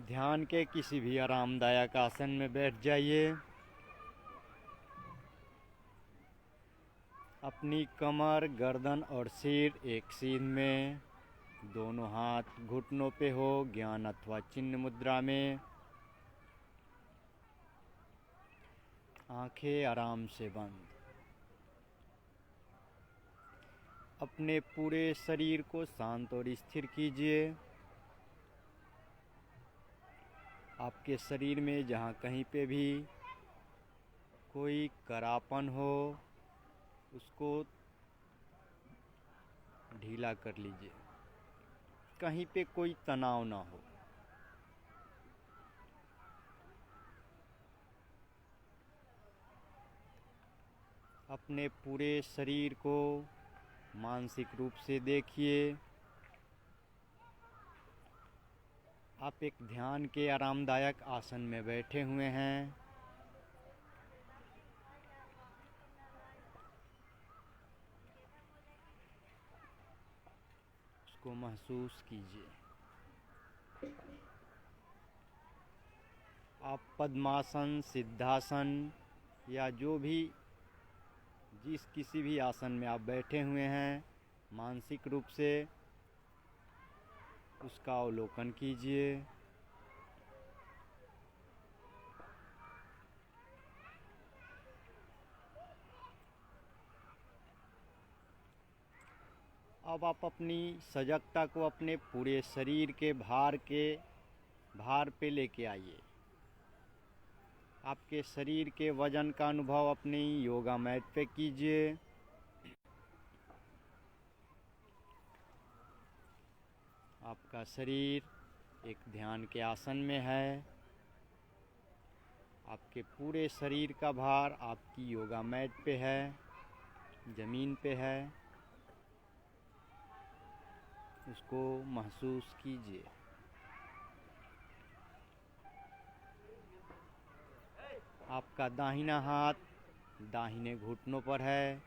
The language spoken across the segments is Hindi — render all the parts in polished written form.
ध्यान के किसी भी आरामदायक आसन में बैठ जाइए। अपनी कमर, गर्दन और सिर एक सीध में, दोनों हाथ घुटनों पे हो, ज्ञान अथवा चिन्ह मुद्रा में। आंखें आराम से बंद। अपने पूरे शरीर को शांत और स्थिर कीजिए। आपके शरीर में जहाँ कहीं पे भी कोई करापन हो उसको ढीला कर लीजिए। कहीं पे कोई तनाव ना हो। अपने पूरे शरीर को मानसिक रूप से देखिए। आप एक ध्यान के आरामदायक आसन में बैठे हुए हैं। उसको महसूस कीजिए। आप पद्मासन, सिद्धासन या जो भी जिस किसी भी आसन में आप बैठे हुए हैं, मानसिक रूप से उसका अवलोकन कीजिए। अब आप अपनी सजगता को अपने पूरे शरीर के भार पे लेके आइए। आपके शरीर के वजन का अनुभव अपनी योगा मैट पे कीजिए। आपका शरीर एक ध्यान के आसन में है। आपके पूरे शरीर का भार आपकी योगा मैट पे है, ज़मीन पे है। उसको महसूस कीजिए। आपका दाहिना हाथ दाहिने घुटनों पर है।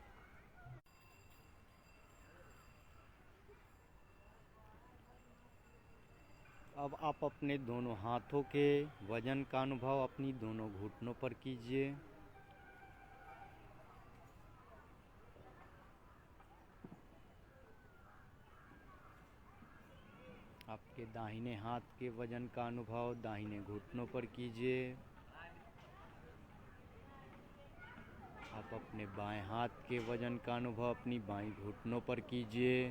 अब आप अपने दोनों हाथों के वजन का अनुभव अपनी दोनों घुटनों पर कीजिए। आपके दाहिने हाथ के वजन का अनुभव दाहिने घुटनों पर कीजिए। आप अपने बाएं हाथ के वजन का अनुभव अपनी बाईं घुटनों पर कीजिए।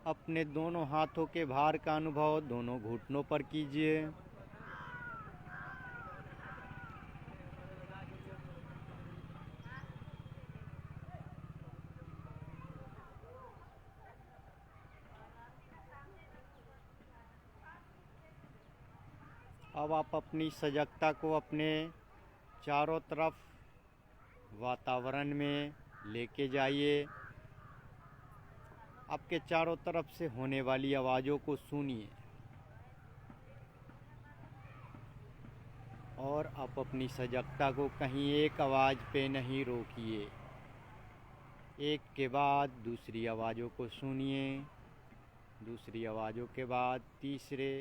अपने दोनों हाथों के भार का अनुभव दोनों घुटनों पर कीजिए। अब आप अपनी सजगता को अपने चारों तरफ वातावरण में लेके जाइए। आपके चारों तरफ से होने वाली आवाज़ों को सुनिए और आप अपनी सजगता को कहीं एक आवाज़ पे नहीं रोकिए। एक के बाद दूसरी आवाज़ों को सुनिए, दूसरी आवाज़ों के बाद तीसरे।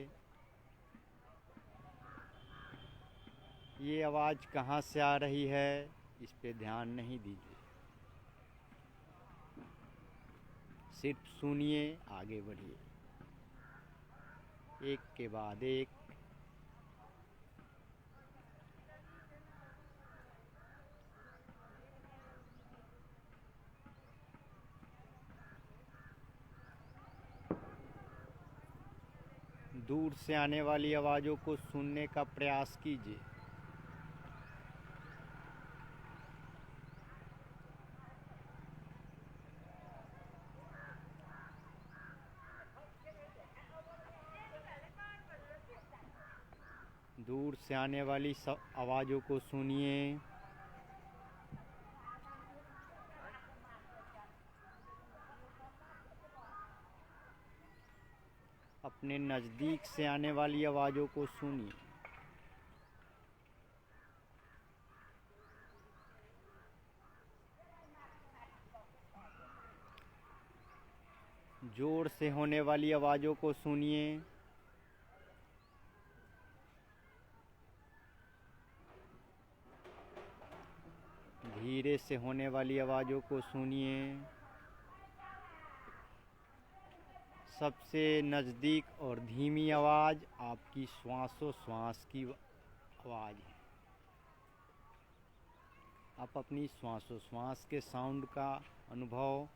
ये आवाज़ कहाँ से आ रही है इस पे ध्यान नहीं दीजिए। सिर्फ सुनिए, आगे बढ़िए। एक के बाद एक। दूर से आने वाली आवाज़ों को सुनने का प्रयास कीजिए। दूर से आने वाली सब आवाज़ों को सुनिए। अपने नज़दीक से आने वाली आवाज़ों को सुनिए। जोर से होने वाली आवाज़ों को सुनिए। धीरे से होने वाली आवाज़ों को सुनिए। सबसे नज़दीक और धीमी आवाज़ आपकी श्वासोश्वास की आवाज़ है। आप अपनी श्वासोश्वास के साउंड का अनुभव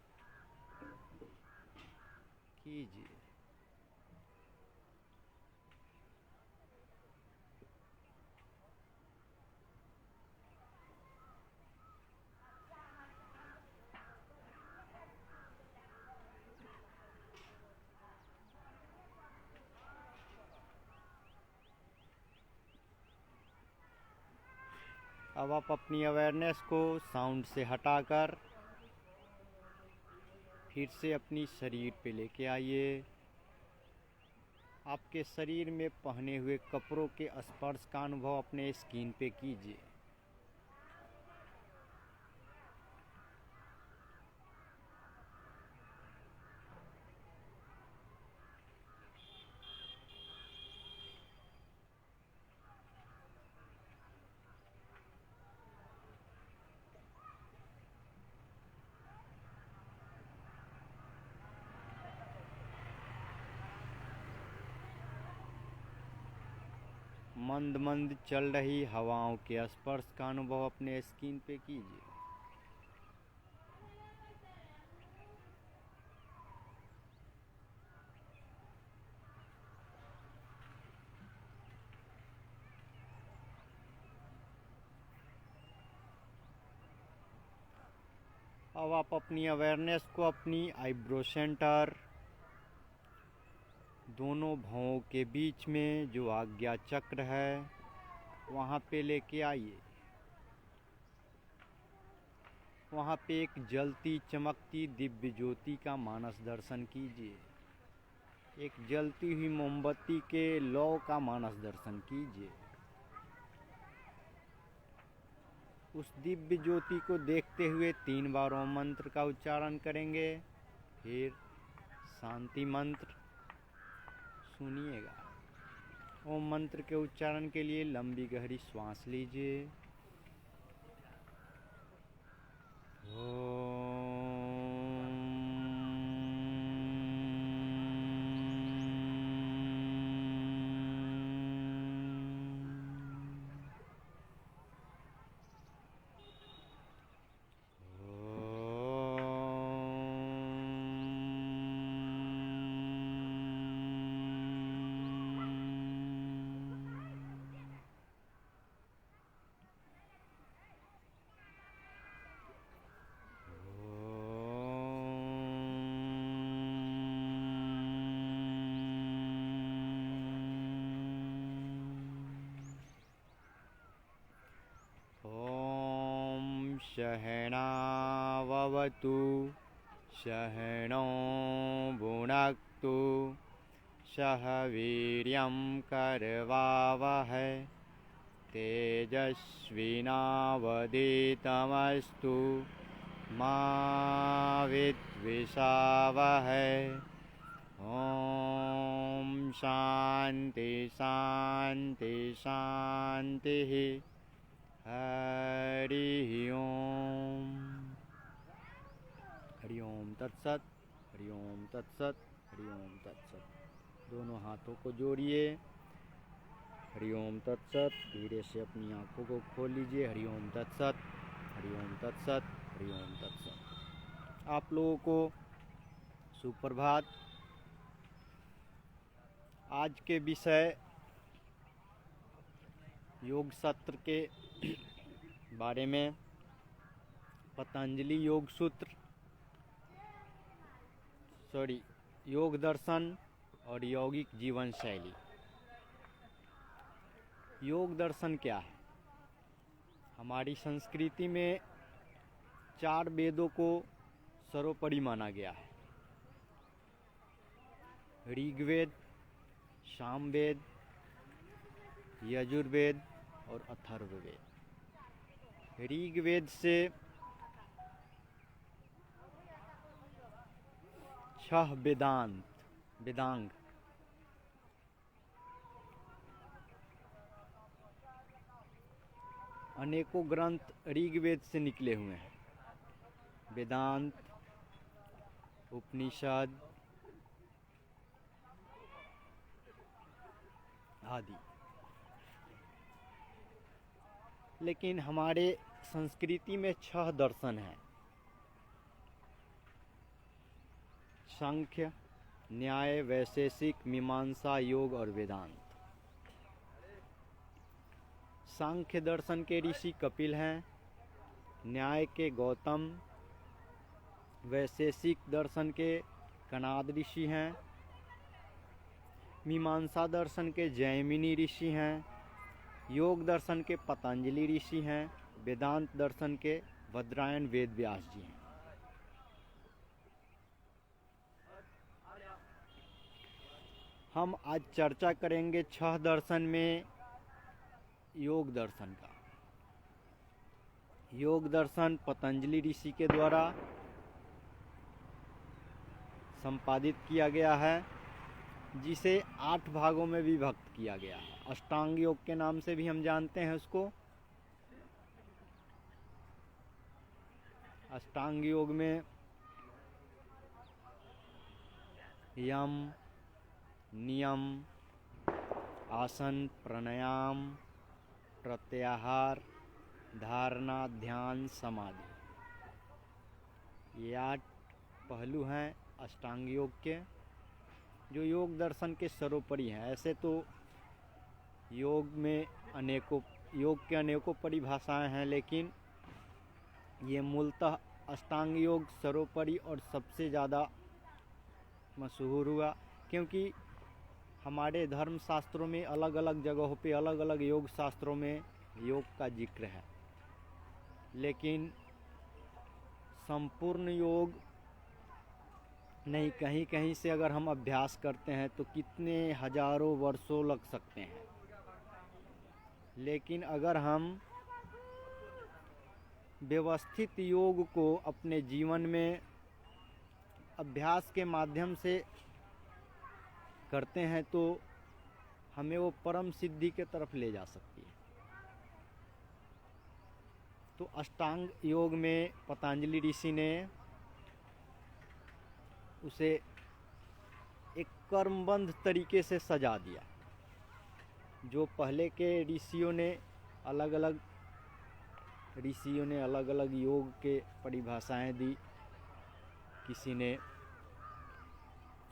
कीजिए। अब आप अपनी अवेयरनेस को साउंड से हटाकर फिर से अपनी शरीर पे लेके आइए। आपके शरीर में पहने हुए कपड़ों के स्पर्श का अनुभव अपने स्किन पे कीजिए। मंद मंद चल रही हवाओं के स्पर्श का अनुभव अपने स्किन पे कीजिए। अब आप अपनी अवेयरनेस को अपनी आईब्रो सेंटर, दोनों भौं के बीच में जो आज्ञा चक्र है वहाँ पे लेके आइए। वहाँ पे एक जलती चमकती दिव्य ज्योति का मानस दर्शन कीजिए। एक जलती हुई मोमबत्ती के लौ का मानस दर्शन कीजिए। उस दिव्य ज्योति को देखते हुए 3 बार ओम मंत्र का उच्चारण करेंगे। फिर शांति मंत्र सुनिएगा। ओम मंत्र के उच्चारण के लिए लंबी गहरी श्वास लीजिए। सहनावतु सहनौ भुनक्तु सह वीर्यं करवावहै तेजस्विनावधीतमस्तु मा विद्विषावहै। ओम शांति शांति शांति। हरि ओम। हरि ओम तत्सत। हरि ओम तत्सत। हरि ओम तत्सत। दोनों हाथों को जोड़िए। हरि ओम तत्सत। धीरे से अपनी आंखों को खोल लीजिए। हरि ओम तत्सत। हरि ओम तत्सत। हरि ओम तत्सत। आप लोगों को सुप्रभात। आज के विषय योग सत्र के बारे में पतंजलि योग सूत्र, योग दर्शन और यौगिक जीवन शैली। योग दर्शन क्या है? हमारी संस्कृति में 4 वेदों को सर्वोपरि माना गया है। ऋग्वेद, सामवेद, यजुर्वेद और अथर्ववेद। ऋग्वेद से छह वेदांत, वेदांग। अनेकों ग्रंथ ऋग्वेद से निकले हुए हैं। वेदांत, उपनिषद आदि। लेकिन हमारे संस्कृति में छह दर्शन हैं: सांख्य, न्याय, वैशेषिक, मीमांसा, योग और वेदांत। सांख्य दर्शन के ऋषि कपिल हैं, न्याय के गौतम, वैशेषिक दर्शन के कणाद ऋषि हैं, मीमांसा दर्शन के जैमिनी ऋषि हैं, योग दर्शन के पतंजलि ऋषि हैं, वेदांत दर्शन के भद्रायण वेद व्यास जी हैं। हम आज चर्चा करेंगे छह दर्शन में योग दर्शन का। योग दर्शन पतंजलि ऋषि के द्वारा संपादित किया गया है, जिसे 8 भागों में विभक्त किया गया है। अष्टांग योग के नाम से भी हम जानते हैं उसको। अष्टांग योग में यम, नियम, आसन, प्राणायाम, प्रत्याहार, धारणा, ध्यान, समाधि, ये 8 पहलू हैं अष्टांग योग के, जो योग दर्शन के सर्वोपरि हैं। ऐसे तो योग के अनेकों परिभाषाएं हैं, लेकिन ये मूलतः अष्टांग योग सर्वोपरि और सबसे ज़्यादा मशहूर हुआ, क्योंकि हमारे धर्म शास्त्रों में अलग अलग जगहों पे अलग अलग योग शास्त्रों में योग का जिक्र है, लेकिन संपूर्ण योग नहीं, कहीं कहीं से अगर हम अभ्यास करते हैं तो कितने हजारों वर्षों लग सकते हैं। लेकिन अगर हम व्यवस्थित योग को अपने जीवन में अभ्यास के माध्यम से करते हैं तो हमें वो परम सिद्धि के तरफ ले जा सकती है। तो अष्टांग योग में पतंजलि ऋषि ने उसे एक कर्मबंध तरीके से सजा दिया। जो पहले के ऋषियों ने अलग अलग योग के परिभाषाएं दी। किसी ने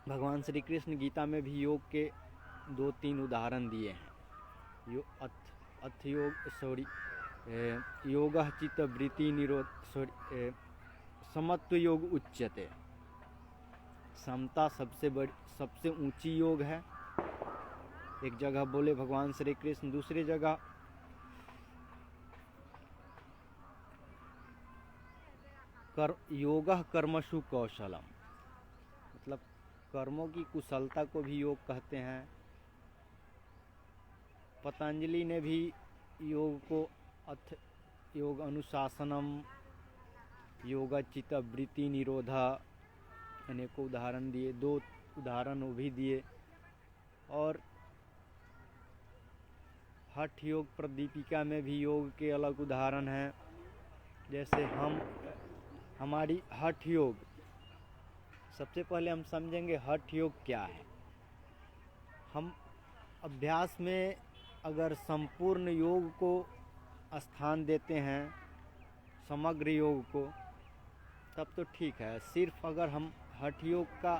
भगवान श्री कृष्ण गीता में भी योग के 2-3 उदाहरण दिए हैं। योगः चित्तवृत्ति निरोध, समत्व योग उच्यते। समता सबसे ऊंची योग है। एक जगह बोले भगवान श्री कृष्ण, दूसरी जगह योगः कर्मसु कौशलम, मतलब कर्मों की कुशलता को भी योग कहते हैं। पतंजलि ने भी योग को योग अनुशासनम, योग चित्तवृत्ति निरोधा, अनेकों उदाहरण दिए। 2 उदाहरण वो भी दिए। और हठ योग प्रदीपिका में भी योग के अलग उदाहरण हैं। जैसे हमारी हठ योग, सबसे पहले हम समझेंगे हठ योग क्या है। हम अभ्यास में अगर संपूर्ण योग को स्थान देते हैं, समग्र योग को, तब तो ठीक है। सिर्फ अगर हम हठ योग का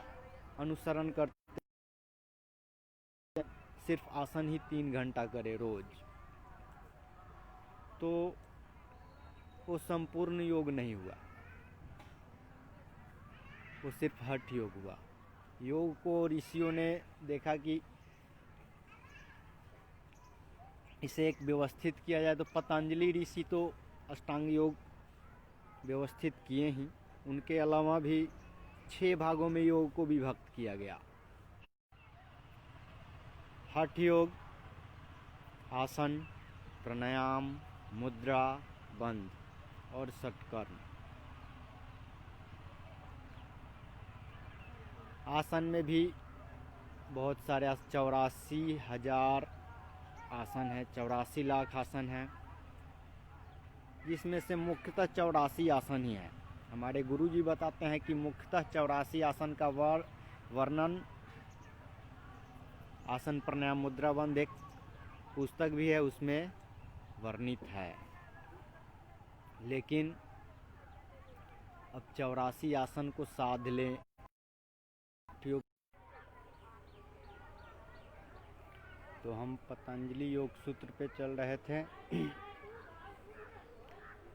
अनुसरण करते, सिर्फ आसन ही 3 घंटा करें रोज, तो वो संपूर्ण योग नहीं हुआ, वो सिर्फ हठ योग हुआ। योग को ऋषियों ने देखा कि इसे एक व्यवस्थित किया जाए, तो पतंजलि ऋषि तो अष्टांग योग व्यवस्थित किए ही। उनके अलावा भी 6 भागों में योग को विभक्त किया गया। हठ योग, आसन, प्राणायाम, मुद्रा, बंध और षटकर्म। आसन में भी बहुत सारे 84,000 आसन है, 84 लाख आसन है, जिसमें से मुख्यतः 84 आसन ही है। हमारे गुरुजी बताते हैं कि मुख्यतः 84 आसन का वर्णन आसन प्राणायाम मुद्रा बंध एक पुस्तक भी है, उसमें वर्णित है। लेकिन अब 84 आसन को साध लें। तो हम पतंजलि योग सूत्र पे चल रहे थे।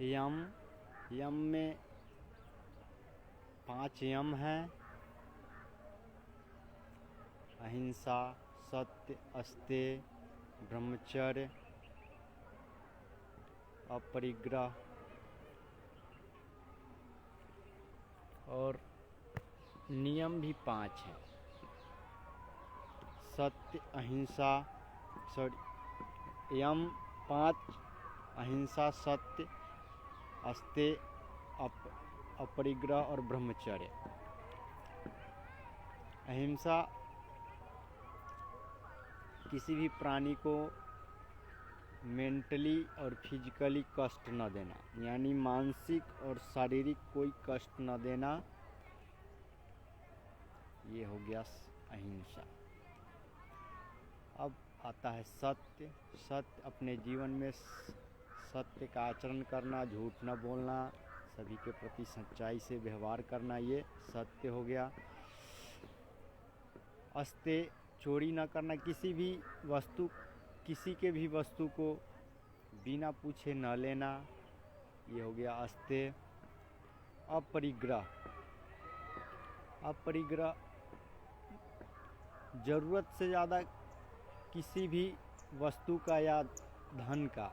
यम में 5 यम है: अहिंसा, सत्य, अस्तेय, ब्रह्मचर्य, अपरिग्रह और नियम भी 5 हैं: सत्य, अहिंसा, यम 5: अहिंसा, सत्य, अस्तेय, अपरिग्रह और ब्रह्मचर्य। अहिंसा किसी भी प्राणी को मेंटली और फिजिकली कष्ट न देना, यानी मानसिक और शारीरिक कोई कष्ट न देना, ये हो गया अहिंसा। अब आता है सत्य। सत्य अपने जीवन में सत्य का आचरण करना, झूठ न बोलना, सभी के प्रति सच्चाई से व्यवहार करना, ये सत्य हो गया। अस्तेय, चोरी न करना, किसी के भी वस्तु को बिना पूछे न लेना, ये हो गया अस्तेय। अपरिग्रह जरूरत से ज़्यादा किसी भी वस्तु का या धन का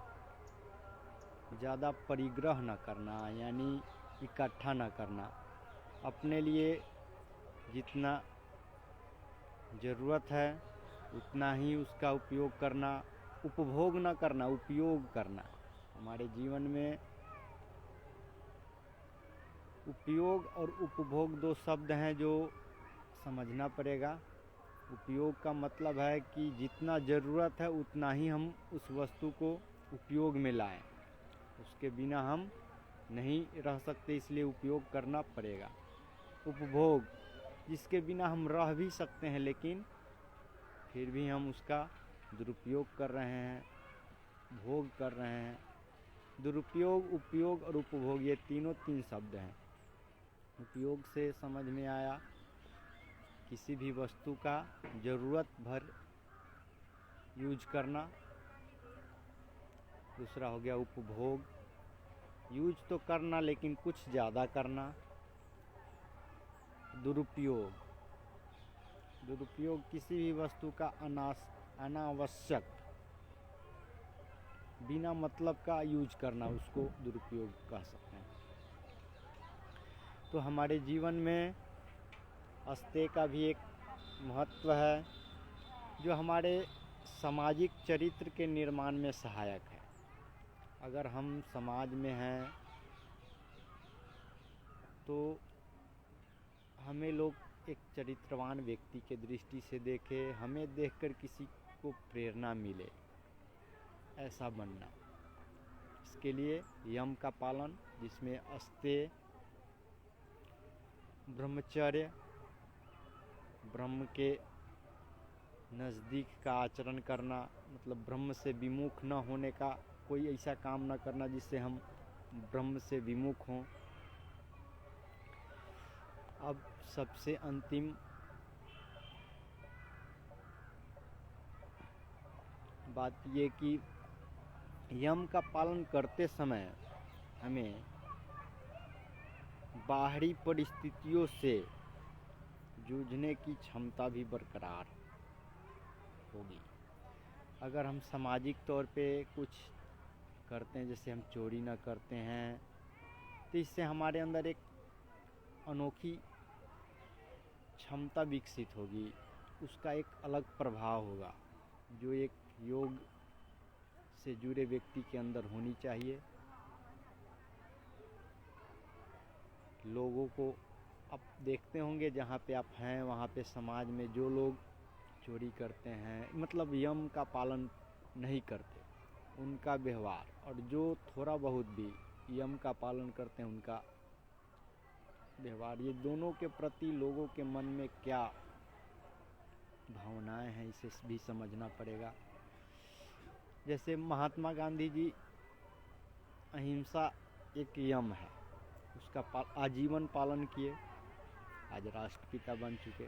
ज़्यादा परिग्रह न करना, यानी इकट्ठा न करना। अपने लिए जितना ज़रूरत है उतना ही उसका उपयोग करना, उपभोग न करना, उपयोग करना। हमारे जीवन में उपयोग और उपभोग 2 शब्द हैं जो समझना पड़ेगा। उपयोग का मतलब है कि जितना ज़रूरत है उतना ही हम उस वस्तु को उपयोग में लाएं, उसके बिना हम नहीं रह सकते, इसलिए उपयोग करना पड़ेगा। उपभोग, जिसके बिना हम रह भी सकते हैं लेकिन फिर भी हम उसका दुरुपयोग कर रहे हैं, भोग कर रहे हैं। दुरुपयोग, उपयोग और उपभोग, ये तीनों 3 शब्द हैं। उपयोग से समझ में आया किसी भी वस्तु का ज़रूरत भर यूज करना। दूसरा हो गया उपभोग, यूज तो करना लेकिन कुछ ज़्यादा करना। दुरुपयोग किसी भी वस्तु का अनावश्यक बिना मतलब का यूज करना, उसको दुरुपयोग कह सकते हैं। तो हमारे जीवन में अस्तेय का भी एक महत्व है, जो हमारे सामाजिक चरित्र के निर्माण में सहायक है। अगर हम समाज में हैं तो हमें लोग एक चरित्रवान व्यक्ति के दृष्टि से देखें, हमें देखकर किसी को प्रेरणा मिले, ऐसा बनना। इसके लिए यम का पालन, जिसमें अस्तेय, ब्रह्मचर्य, ब्रह्म के नज़दीक का आचरण करना, मतलब ब्रह्म से विमुख न होने का, कोई ऐसा काम न करना जिससे हम ब्रह्म से विमुख हों। अब सबसे अंतिम बात ये कि यम का पालन करते समय हमें बाहरी परिस्थितियों से जूझने की क्षमता भी बरकरार होगी। अगर हम सामाजिक तौर पे कुछ करते हैं, जैसे हम चोरी न करते हैं, तो इससे हमारे अंदर एक अनोखी क्षमता विकसित होगी, उसका एक अलग प्रभाव होगा, जो एक योग से जुड़े व्यक्ति के अंदर होनी चाहिए। लोगों को आप देखते होंगे जहाँ पे आप हैं वहाँ पे समाज में जो लोग चोरी करते हैं, मतलब यम का पालन नहीं करते, उनका व्यवहार, और जो थोड़ा बहुत भी यम का पालन करते हैं उनका व्यवहार, ये दोनों के प्रति लोगों के मन में क्या भावनाएं हैं इसे भी समझना पड़ेगा। जैसे महात्मा गांधी जी, अहिंसा एक यम है, उसका आजीवन पालन किए, आज राष्ट्रपिता बन चुके।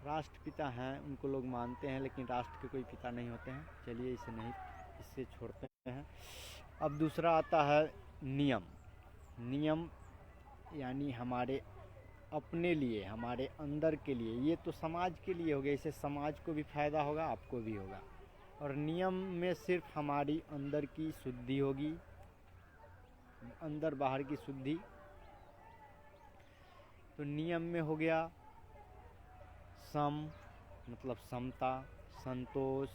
राष्ट्रपिता हैं, उनको लोग मानते हैं, लेकिन राष्ट्र के कोई पिता नहीं होते हैं। चलिए इससे छोड़ते हैं। अब दूसरा आता है नियम। नियम यानी हमारे अपने लिए, हमारे अंदर के लिए, ये तो समाज के लिए हो गया, इससे समाज को भी फायदा होगा, आपको भी होगा। और नियम में सिर्फ हमारी अंदर की शुद्धि होगी, अंदर बाहर की शुद्धि। तो नियम में हो गया सम मतलब समता, संतोष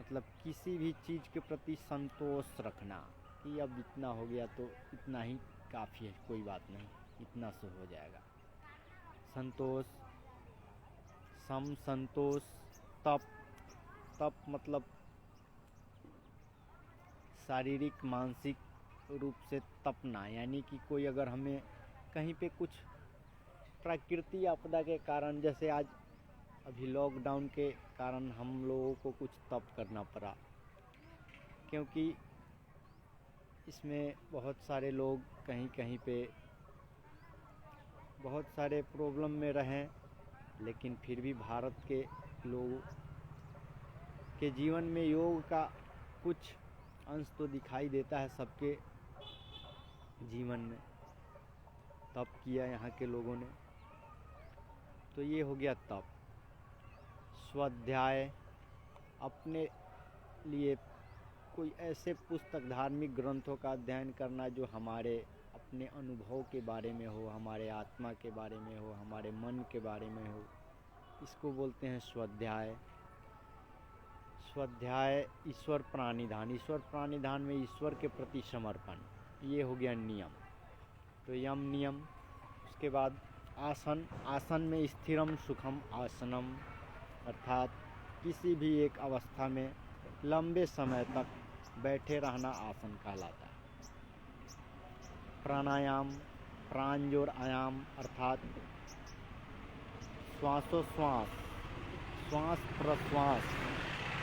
मतलब किसी भी चीज़ के प्रति संतोष रखना कि अब इतना हो गया तो इतना ही काफ़ी है, कोई बात नहीं, इतना से हो जाएगा। संतोष, सम, संतोष। तप मतलब शारीरिक मानसिक रूप से तपना, यानी कि कोई अगर हमें कहीं पे कुछ प्राकृतिक आपदा के कारण, जैसे आज अभी लॉकडाउन के कारण हम लोगों को कुछ तप करना पड़ा, क्योंकि इसमें बहुत सारे लोग कहीं कहीं पे बहुत सारे प्रॉब्लम में रहें, लेकिन फिर भी भारत के लोगों के जीवन में योग का कुछ अंश तो दिखाई देता है। सबके जीवन में तप किया यहाँ के लोगों ने, तो ये हो गया तप। स्वाध्याय, अपने लिए कोई ऐसे पुस्तक, धार्मिक ग्रंथों का अध्ययन करना जो हमारे अपने अनुभव के बारे में हो, हमारे आत्मा के बारे में हो, हमारे मन के बारे में हो, इसको बोलते हैं स्वाध्याय। स्वाध्याय, ईश्वर प्राणिधान। ईश्वर प्राणिधान में ईश्वर के प्रति समर्पण, ये हो गया नियम। तो यम नियम। उसके बाद आसन। आसन में स्थिरम सुखम आसनम, अर्थात किसी भी एक अवस्था में लंबे समय तक बैठे रहना आसन कहलाता है। प्राणायाम, प्राणजोर आयाम, अर्थात श्वासोश्वास, श्वास प्रश्वास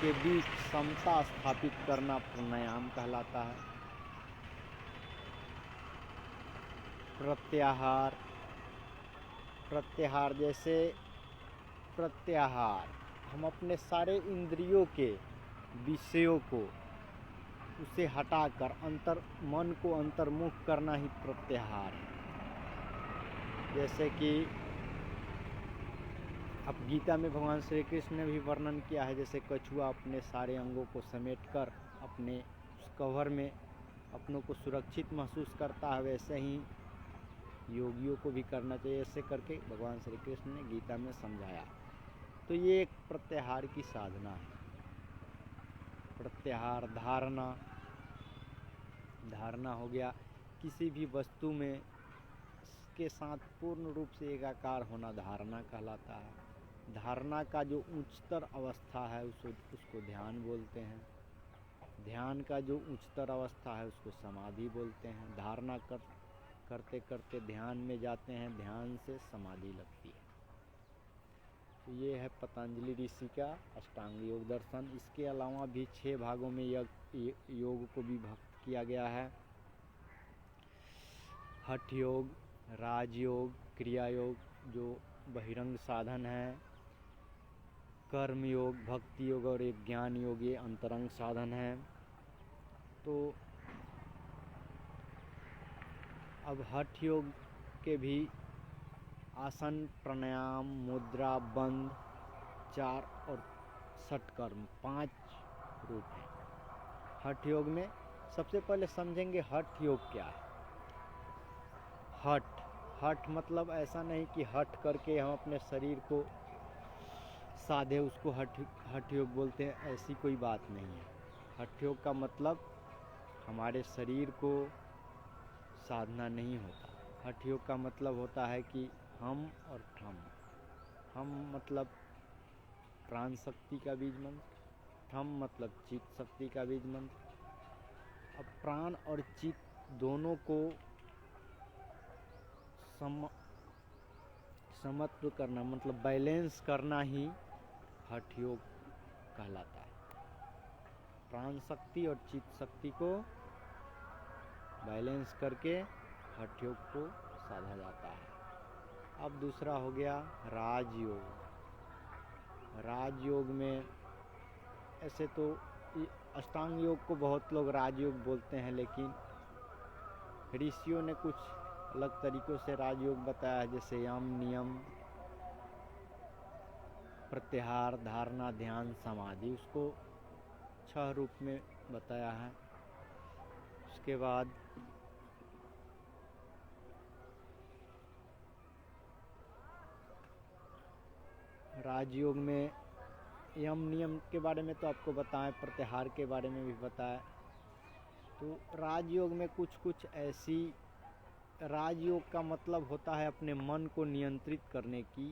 के बीच समता स्थापित करना प्राणायाम कहलाता है। प्रत्याहार। प्रत्याहार जैसे प्रत्याहार, हम अपने सारे इंद्रियों के विषयों को उसे हटाकर मन को अंतर्मुख करना ही प्रत्याहार है। जैसे कि अब गीता में भगवान श्री कृष्ण ने भी वर्णन किया है, जैसे कछुआ अपने सारे अंगों को समेटकर अपने उस कवर में अपनों को सुरक्षित महसूस करता है, वैसे ही योगियों को भी करना चाहिए। ऐसे करके भगवान श्री कृष्ण ने गीता में समझाया। तो ये एक प्रत्याहार की साधना है। प्रत्याहार। धारणा। धारणा हो गया किसी भी वस्तु में के साथ पूर्ण रूप से एकाकार होना, धारणा कहलाता है। धारणा का जो उच्चतर अवस्था है उसको ध्यान बोलते हैं। ध्यान का जो उच्चतर अवस्था है उसको समाधि बोलते हैं। धारणा करते करते ध्यान में जाते हैं, ध्यान से समाधि लगती है। तो ये है पतंजलि ऋषि का अष्टांग योग दर्शन। इसके अलावा भी 6 भागों में योग को विभक्त किया गया है। हठ योग, राजयोग, क्रिया योग जो बहिरंग साधन है, कर्म योग, भक्ति योग और एक ज्ञान योग, ये अंतरंग साधन है। तो अब हठ योग के भी आसन, प्राणायाम, मुद्रा, बंध, 4 और षटकर्म 5 रूप हैं हठ योग में। सबसे पहले समझेंगे हठ योग क्या है। हठ मतलब ऐसा नहीं कि हठ करके हम अपने शरीर को साधे, उसको हठ योग बोलते हैं, ऐसी कोई बात नहीं है। हठ योग का मतलब हमारे शरीर को साधना नहीं होता। हठ योग का मतलब होता है कि हम और ठम। हम मतलब प्राण शक्ति का बीज मंत्र, ठम मतलब चित्त शक्ति का बीज मंत्र। अब प्राण और चित्त दोनों को समत्व करना मतलब बैलेंस करना ही हठ योग कहलाता है। प्राण शक्ति और चित्त शक्ति को बैलेंस करके हठ योग को साधा जाता है। अब दूसरा हो गया राजयोग। राजयोग में ऐसे तो अष्टांग योग को बहुत लोग राजयोग बोलते हैं, लेकिन ऋषियों ने कुछ अलग तरीकों से राजयोग बताया है, जैसे यम, नियम, प्रत्याहार, धारणा, ध्यान, समाधि, उसको 6 रूप में बताया है। उसके बाद राजयोग में यम नियम के बारे में तो आपको बताएं, प्रत्याहार के बारे में भी बताएं। तो राजयोग में कुछ ऐसी, राजयोग का मतलब होता है अपने मन को नियंत्रित करने की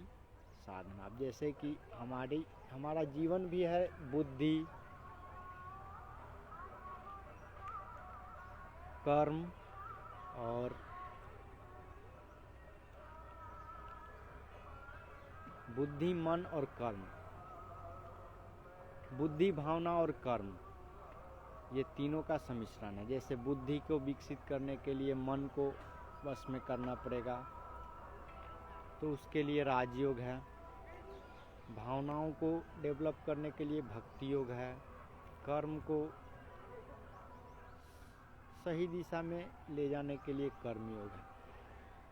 साधना। जैसे कि हमारा जीवन भी है बुद्धि, कर्म और बुद्धि, मन और कर्म। बुद्धि, भावना और कर्म, ये तीनों का सम्मिश्रण है। जैसे बुद्धि को विकसित करने के लिए मन को वश में करना पड़ेगा, तो उसके लिए राजयोग है। भावनाओं को डेवलप करने के लिए भक्ति योग है। कर्म को सही दिशा में ले जाने के लिए कर्म योग है।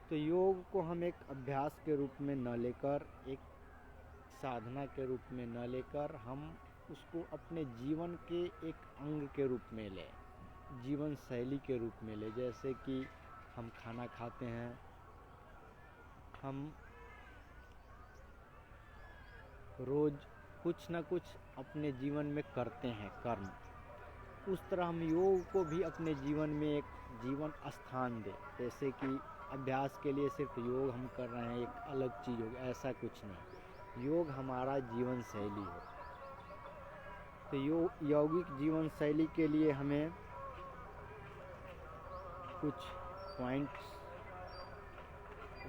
तो योग को हम एक अभ्यास के रूप में न लेकर, एक साधना के रूप में न लेकर, हम उसको अपने जीवन के एक अंग के रूप में लें, जीवन शैली के रूप में लें। जैसे कि हम खाना खाते हैं, हम रोज कुछ न कुछ अपने जीवन में करते हैं कर्म, उस तरह हम योग को भी अपने जीवन में एक जीवन स्थान दें। जैसे कि अभ्यास के लिए सिर्फ योग हम कर रहे हैं, एक अलग चीज़ योग, ऐसा कुछ नहीं। योग हमारा जीवन शैली हो। तो यौगिक जीवन शैली के लिए हमें कुछ पॉइंट्स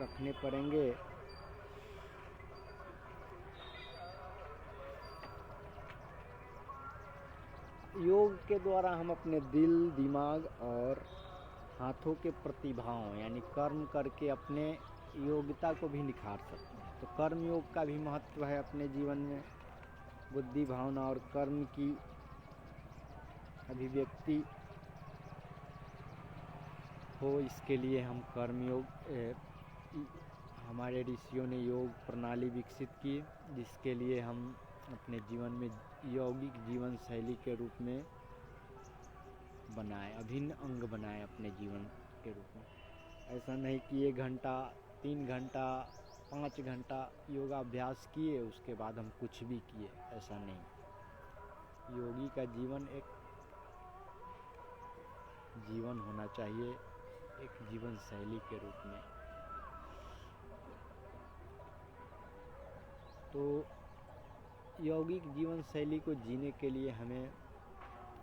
रखने पड़ेंगे। योग के द्वारा हम अपने दिल, दिमाग और हाथों के प्रतिभाओं यानी कर्म करके अपने योग्यता को भी निखार सकते हैं। तो कर्म योग का भी महत्व है अपने जीवन में। बुद्धि, भावना और कर्म की अभिव्यक्ति हो, इसके लिए हम कर्म योग, हमारे ऋषियों ने योग प्रणाली विकसित की, जिसके लिए हम अपने जीवन में यौगिक जीवन शैली के रूप में बनाए, अभिन्न अंग बनाए अपने जीवन के रूप में। ऐसा नहीं कि 1 घंटा, 3 घंटा, 5 घंटा योगाभ्यास किए उसके बाद हम कुछ भी किए, ऐसा नहीं। योगी का जीवन एक जीवन होना चाहिए, एक जीवन शैली के रूप में। तो यौगिक जीवन शैली को जीने के लिए हमें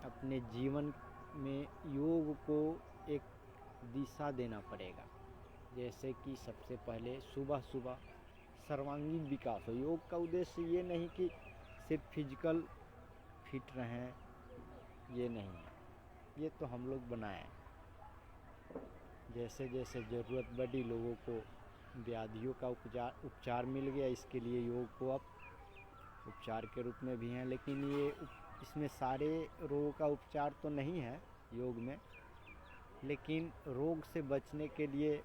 अपने जीवन में योग को एक दिशा देना पड़ेगा। जैसे कि सबसे पहले सुबह सुबह सर्वांगीण विकास हो। योग का उद्देश्य ये नहीं कि सिर्फ फिजिकल फिट रहें, ये नहीं है, ये तो हम लोग बनाए। जैसे जैसे ज़रूरत बढ़ी, लोगों को व्याधियों का उपचार मिल गया, इसके लिए योग को अब उपचार के रूप में भी हैं। लेकिन ये इसमें सारे रोगों का उपचार तो नहीं है योग में, लेकिन रोग से बचने के लिए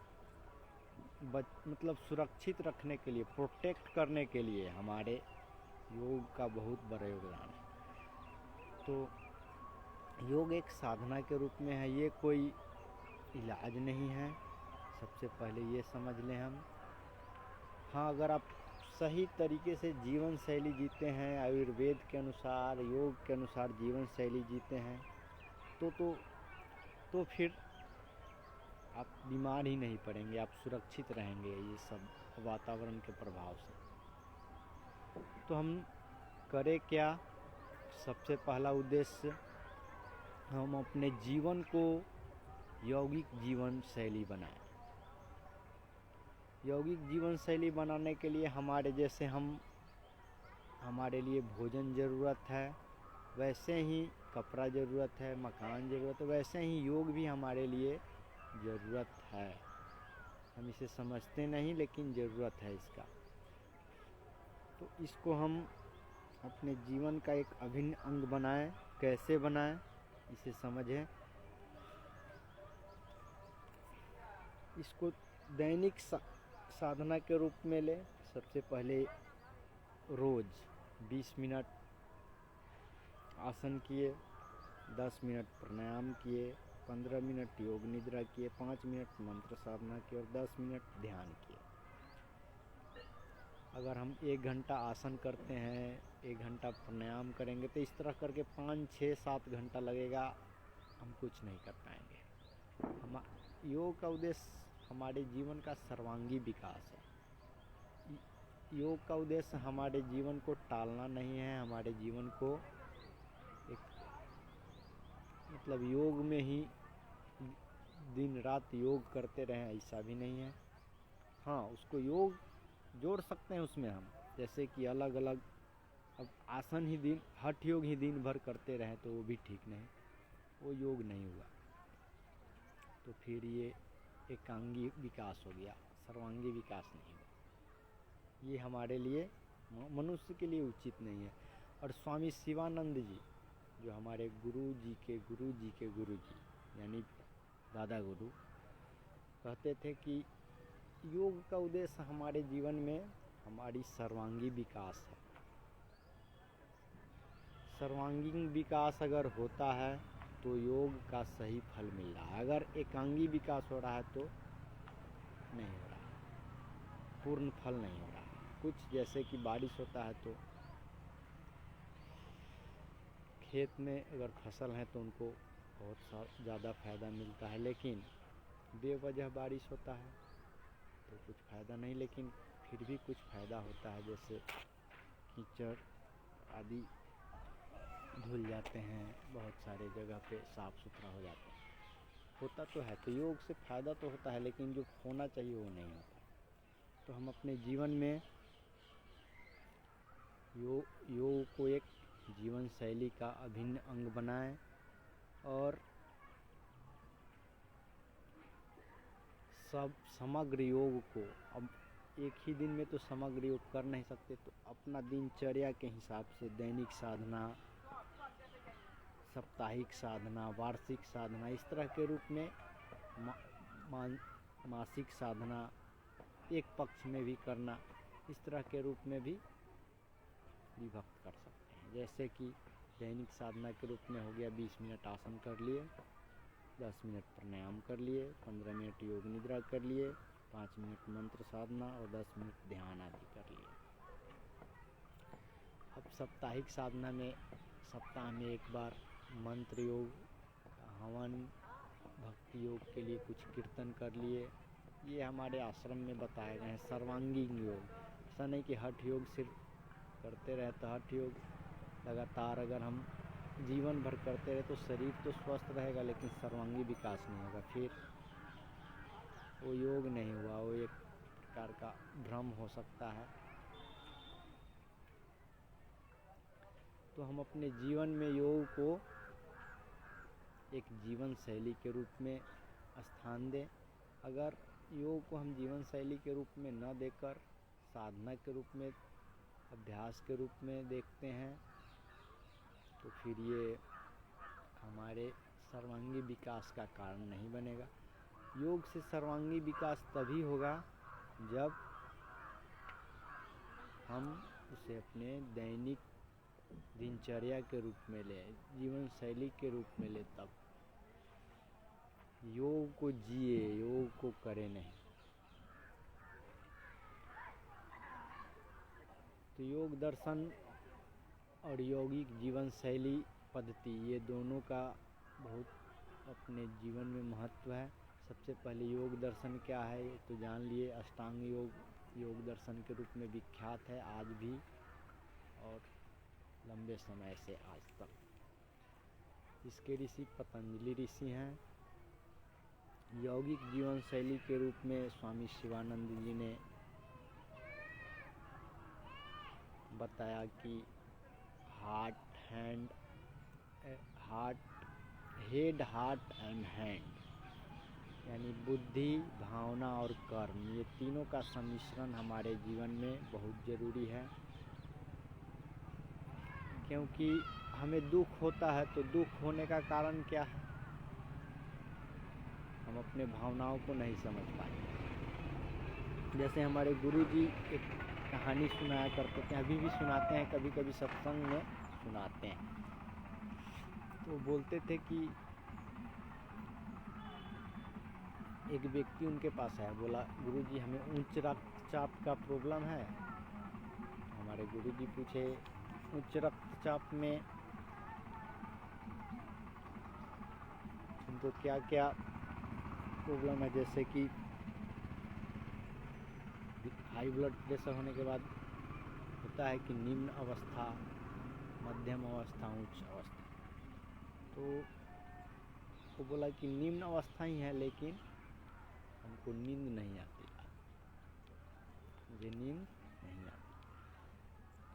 मतलब सुरक्षित रखने के लिए, प्रोटेक्ट करने के लिए हमारे योग का बहुत बड़ा योगदान है। तो योग एक साधना के रूप में है, ये कोई इलाज नहीं है, सबसे पहले ये समझ लें हम। हाँ, अगर आप सही तरीके से जीवन शैली जीते हैं, आयुर्वेद के अनुसार, योग के अनुसार जीवन शैली जीते हैं, तो फिर आप बीमार ही नहीं पड़ेंगे, आप सुरक्षित रहेंगे ये सब वातावरण के प्रभाव से। तो हम करें क्या? सबसे पहला उद्देश्य, हम अपने जीवन को यौगिक जीवन शैली बनाएं। यौगिक जीवन शैली बनाने के लिए हमारे लिए भोजन ज़रूरत है, वैसे ही कपड़ा ज़रूरत है, मकान ज़रूरत है, वैसे ही योग भी हमारे लिए ज़रूरत है। हम इसे समझते नहीं, लेकिन ज़रूरत है इसका। तो इसको हम अपने जीवन का एक अभिन्न अंग बनाएं। कैसे बनाएं, इसे समझें। इसको दैनिक साधना के रूप में लें। सबसे पहले रोज़ 20 मिनट आसन किए, 10 मिनट प्राणायाम किए, 15 मिनट योग निद्रा किए, 5 मिनट मंत्र साधना किए और 10 मिनट ध्यान किए। अगर हम 1 घंटा आसन करते हैं, 1 घंटा प्राणायाम करेंगे, तो इस तरह करके 5, 6, 7 घंटा लगेगा, हम कुछ नहीं कर पाएंगे। योग का उद्देश्य हमारे जीवन का सर्वांगी विकास है। योग का उद्देश्य हमारे जीवन को टालना नहीं है, हमारे जीवन को मतलब योग में ही दिन रात योग करते रहें, ऐसा भी नहीं है। हाँ, उसको योग जोड़ सकते हैं उसमें हम, जैसे कि अलग अलग अब आसन ही हठ योग ही दिन भर करते रहें तो वो भी ठीक नहीं, वो योग नहीं हुआ। तो फिर ये एकांगी विकास हो गया, सर्वांगी विकास नहीं हुआ। ये हमारे लिए, मनुष्य के लिए उचित नहीं है। और स्वामी शिवानंद जी, जो हमारे गुरु जी के गुरु जी के गुरु जी यानी दादा गुरु, कहते थे कि योग का उद्देश्य हमारे जीवन में हमारी सर्वांगी विकास है। सर्वांगीण विकास अगर होता है तो योग का सही फल मिल रहा है। अगर एकांगी विकास हो रहा है तो नहीं हो रहा, पूर्ण फल नहीं हो रहा। कुछ जैसे कि बारिश होता है तो खेत में अगर फसल है तो उनको बहुत ज़्यादा फ़ायदा मिलता है, लेकिन बेवजह बारिश होता है तो कुछ फ़ायदा नहीं, लेकिन फिर भी कुछ फ़ायदा होता है। जैसे कीचड़ आदि धुल जाते हैं, बहुत सारे जगह पे साफ़ सुथरा हो जाता है, होता तो है। तो योग से फ़ायदा तो होता है, लेकिन जो होना चाहिए वो नहीं होता। तो हम अपने जीवन में योग को एक जीवन शैली का अभिन्न अंग बनाएं और समग्र योग को, अब एक ही दिन में तो समग्र योग कर नहीं सकते, तो अपना दिनचर्या के हिसाब से दैनिक साधना, साप्ताहिक साधना, वार्षिक साधना, इस तरह के रूप में मासिक साधना, एक पक्ष में भी करना, इस तरह के रूप में भी विभक्त कर सकते हैं। जैसे कि दैनिक साधना के रूप में हो गया, 20 मिनट आसन कर लिए, 10 मिनट प्राणायाम कर लिए, 15 मिनट योग निद्रा कर लिए, 5 मिनट मंत्र साधना और 10 मिनट ध्यान आदि कर लिए। अब साप्ताहिक साधना में सप्ताह में एक बार मंत्र योग, हवन, भक्ति योग के लिए कुछ कीर्तन कर लिए। ये हमारे आश्रम में बताए गए हैं सर्वांगीण योग। ऐसा नहीं कि हठ योग सिर्फ करते रहे, तो हठ योग लगातार अगर हम जीवन भर करते रहे तो शरीर तो स्वस्थ रहेगा, लेकिन सर्वांगी विकास नहीं होगा, फिर वो योग नहीं हुआ, वो एक प्रकार का भ्रम हो सकता है। तो हम अपने जीवन में योग को एक जीवन शैली के रूप में स्थान दें। अगर योग को हम जीवन शैली के रूप में न देकर साधना के रूप में, अभ्यास के रूप में देखते हैं, तो फिर ये हमारे सर्वांगी विकास का कारण नहीं बनेगा। योग से सर्वांगी विकास तभी होगा जब हम उसे अपने दैनिक दिनचर्या के रूप में ले, जीवन शैली के रूप में ले, तब योग को जिए, योग को करे नहीं। तो योग दर्शन और यौगिक जीवन शैली पद्धति, ये दोनों का बहुत अपने जीवन में महत्व है। सबसे पहले योग दर्शन क्या है ये तो जान लिए। अष्टांग योग दर्शन के रूप में विख्यात है आज भी और लंबे समय से आज तक। इसके ऋषि पतंजलि ऋषि हैं। यौगिक जीवन शैली के रूप में स्वामी शिवानंद जी ने बताया कि हेड हार्ट एंड हैंड, यानी बुद्धि, भावना और कर्म, ये तीनों का सम्मिश्रण हमारे जीवन में बहुत ज़रूरी है। क्योंकि हमें दुख होता है तो दुख होने का कारण क्या है? हम अपने भावनाओं को नहीं समझ पाए। जैसे हमारे गुरुजी एक कहानी सुनाया करते थे, अभी भी सुनाते हैं, कभी कभी सत्संग में सुनाते हैं। तो बोलते थे कि एक व्यक्ति उनके पास आया, बोला गुरुजी हमें उच्च रक्तचाप का प्रॉब्लम है। हमारे गुरुजी पूछे उच्च रक्तचाप में उनको क्या क्या प्रॉब्लम है, जैसे कि हाई ब्लड प्रेशर होने के बाद होता है कि निम्न अवस्था, मध्यम अवस्था, उच्च अवस्था। तो वो बोला कि निम्न अवस्था ही है लेकिन हमको नींद नहीं आती, मुझे नींद नहीं आती।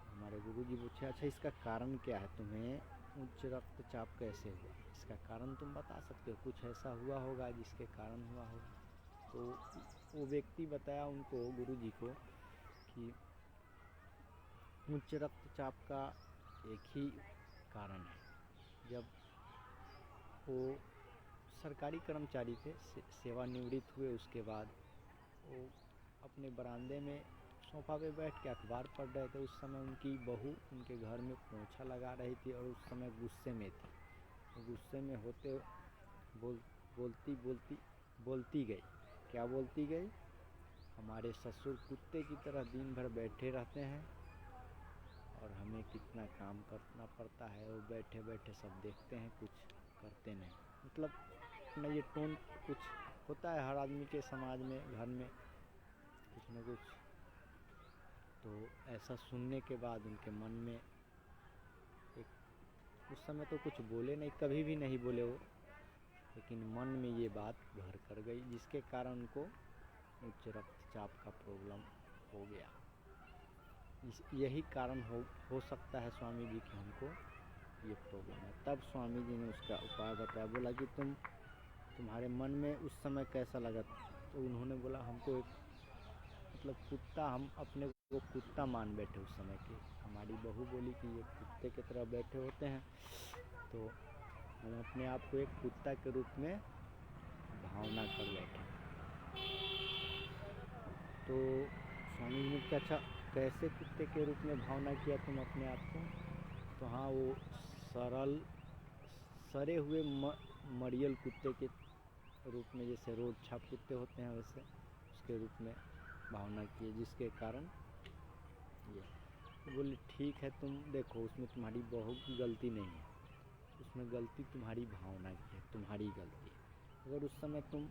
हमारे गुरुजी पूछे अच्छा इसका कारण क्या है, तुम्हें उच्च रक्तचाप कैसे हुआ, इसका कारण तुम बता सकते हो, कुछ ऐसा हुआ होगा जिसके कारण हुआ होगा। तो वो व्यक्ति बताया उनको, गुरुजी को, कि उच्च रक्तचाप का एक ही कारण है। जब वो सरकारी कर्मचारी थे, सेवानिवृत्त हुए, उसके बाद वो अपने बरामदे में सोफा पे बैठ के अखबार पढ़ रहे थे। उस समय उनकी बहू उनके घर में पोंछा लगा रही थी और उस समय गुस्से में थी। तो गुस्से में होते बोलती गई। क्या बोलती गई? हमारे ससुर कुत्ते की तरह दिन भर बैठे रहते हैं और हमें कितना काम करना पड़ता है, वो बैठे बैठे सब देखते हैं, कुछ करते नहीं। मतलब अपना ये टोन कुछ होता है हर आदमी के समाज में, घर में कुछ न कुछ। तो ऐसा सुनने के बाद उनके मन में एक, उस समय तो कुछ बोले नहीं, कभी भी नहीं बोले वो, लेकिन मन में ये बात घर कर गई, जिसके कारण उनको उच्च रक्तचाप का प्रॉब्लम हो गया। यही कारण हो सकता है स्वामी जी कि हमको ये प्रॉब्लम है। तब स्वामी जी ने उसका उपाय बताया। बोला कि तुम्हारे मन में उस समय कैसा लगा? तो उन्होंने बोला हमको एक मतलब कुत्ता, हम अपने को कुत्ता मान बैठे उस समय के। हमारी बहू बोली कि ये कुत्ते की तरह बैठे होते हैं, तो हम अपने आप को एक कुत्ता के रूप में भावना कर बैठे। तो स्वामी जी ने कहा अच्छा कैसे कुत्ते के रूप में भावना किया तुम अपने आप को? तो हाँ, वो सरे हुए मरियल कुत्ते के रूप में, जैसे रोड छाप कुत्ते होते हैं वैसे उसके रूप में भावना किए, जिसके कारण ये। बोले ठीक है, तुम देखो उसमें तुम्हारी बहू की गलती नहीं है, उसमें गलती तुम्हारी भावना की है, तुम्हारी गलती। अगर उस समय तुम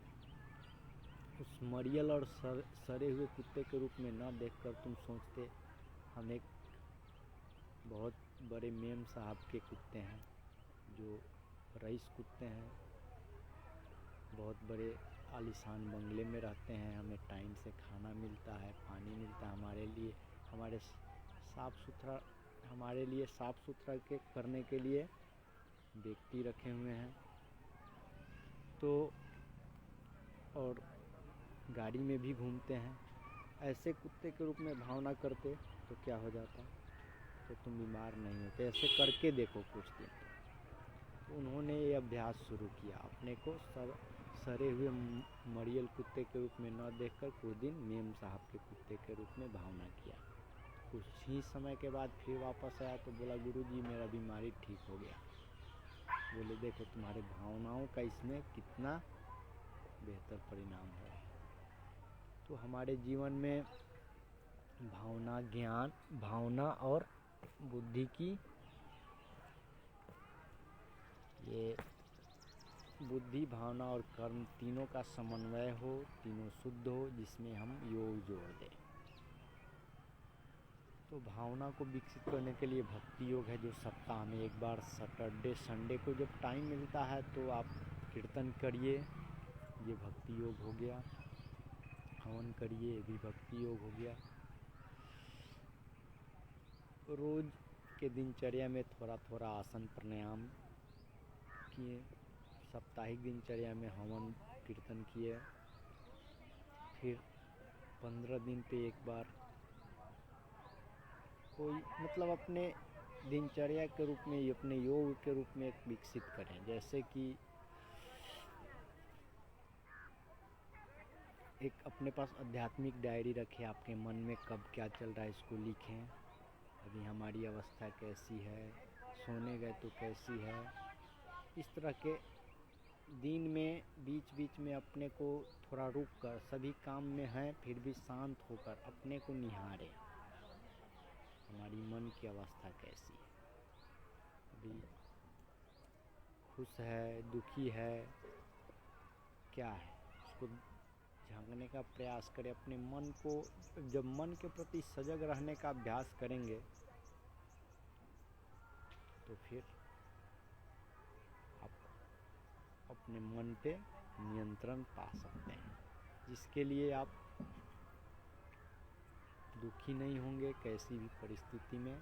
उस मरियल और सरे हुए कुत्ते के रूप में न देखकर तुम सोचते हम एक बहुत बड़े मेम साहब के कुत्ते हैं, जो रईस कुत्ते हैं, बहुत बड़े आलीशान बंगले में रहते हैं, हमें टाइम से खाना मिलता है, पानी मिलता है, हमारे लिए साफ़ सुथरा करने के लिए व्यक्ति रखे हुए हैं, तो और गाड़ी में भी घूमते हैं। ऐसे कुत्ते के रूप में भावना करते तो क्या हो जाता? तो तुम बीमार नहीं होते। ऐसे करके देखो कुछ दिन। तो उन्होंने ये अभ्यास शुरू किया, अपने को सरे हुए मरियल कुत्ते के रूप में न देखकर कुछ दिन मेम साहब के कुत्ते के रूप में भावना किया। कुछ ही समय के बाद फिर वापस आया तो बोला गुरुजी मेरा बीमारी ठीक हो गया। बोले देखो तुम्हारे भावनाओं का इसमें कितना बेहतर परिणाम है। तो हमारे जीवन में भावना और बुद्धि की ये बुद्धि, भावना और कर्म तीनों का समन्वय हो, तीनों शुद्ध हो, जिसमें हम योग जोड़ दें। तो भावना को विकसित करने के लिए भक्ति योग है, जो सप्ताह में एक बार सैटरडे संडे को जब टाइम मिलता है तो आप कीर्तन करिए, ये भक्ति योग हो गया। हवन करिए, ये भी भक्ति योग हो गया। रोज के दिनचर्या में थोड़ा थोड़ा आसन प्राणायाम किए, साप्ताहिक दिनचर्या में हवन कीर्तन किए, फिर 15 दिन पे एक बार कोई मतलब अपने दिनचर्या के रूप में, अपने योग के रूप में एक विकसित करें। जैसे कि एक अपने पास आध्यात्मिक डायरी रखें, आपके मन में कब क्या चल रहा है इसको लिखें। अभी हमारी अवस्था कैसी है, सोने गए तो कैसी है। इस तरह के दिन में बीच बीच में अपने को थोड़ा रुक कर, सभी काम में हैं फिर भी शांत होकर अपने को निहारें, हमारी मन की अवस्था कैसी है, अभी खुश है, दुखी है, क्या है, उसको झांकने का प्रयास करें। अपने मन को, जब मन के प्रति सजग रहने का अभ्यास करेंगे तो फिर आप अपने मन पे नियंत्रण पा सकते हैं, जिसके लिए आप दुखी नहीं होंगे, कैसी भी परिस्थिति में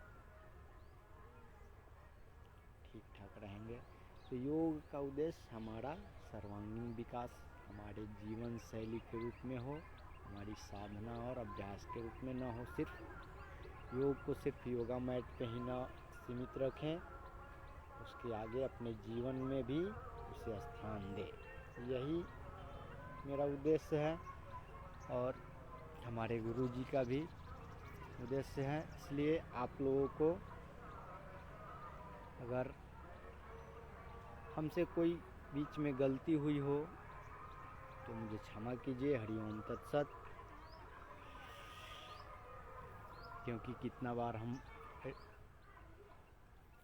ठीक ठाक रहेंगे। तो योग का उद्देश्य हमारा सर्वांगीण विकास हमारे जीवन शैली के रूप में हो, हमारी साधना और अभ्यास के रूप में न हो। सिर्फ योग को सिर्फ योगा मैट पे ही ना सीमित रखें, उसके आगे अपने जीवन में भी उसे स्थान दें। यही मेरा उद्देश्य है और हमारे गुरुजी का भी उद्देश्य है। इसलिए आप लोगों को अगर हमसे कोई बीच में गलती हुई हो तो मुझे क्षमा कीजिए। हरिओम तत्सत। क्योंकि कितना बार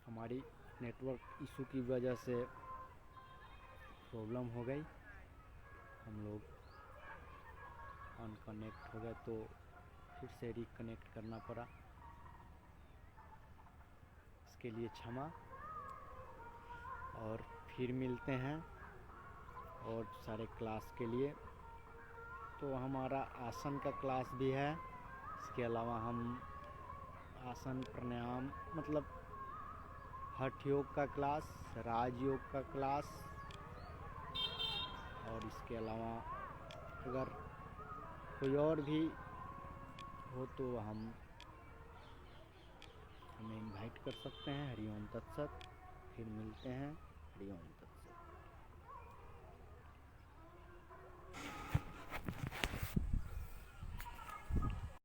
हमारी नेटवर्क इशू की वजह से प्रॉब्लम हो गई, हम लोग अनकनेक्ट हो गए तो फिर से रिकनेक्ट करना पड़ा, इसके लिए क्षमा। और फिर मिलते हैं और सारे क्लास के लिए। तो हमारा आसन का क्लास भी है, इसके अलावा हम आसन प्राणायाम मतलब हठ योग का क्लास, राजयोग का क्लास, और इसके अलावा अगर कोई और भी हो तो हमें इनवाइट कर सकते हैं। हरिओम तत्सत। फिर मिलते हैं। हरिओम तत्सत।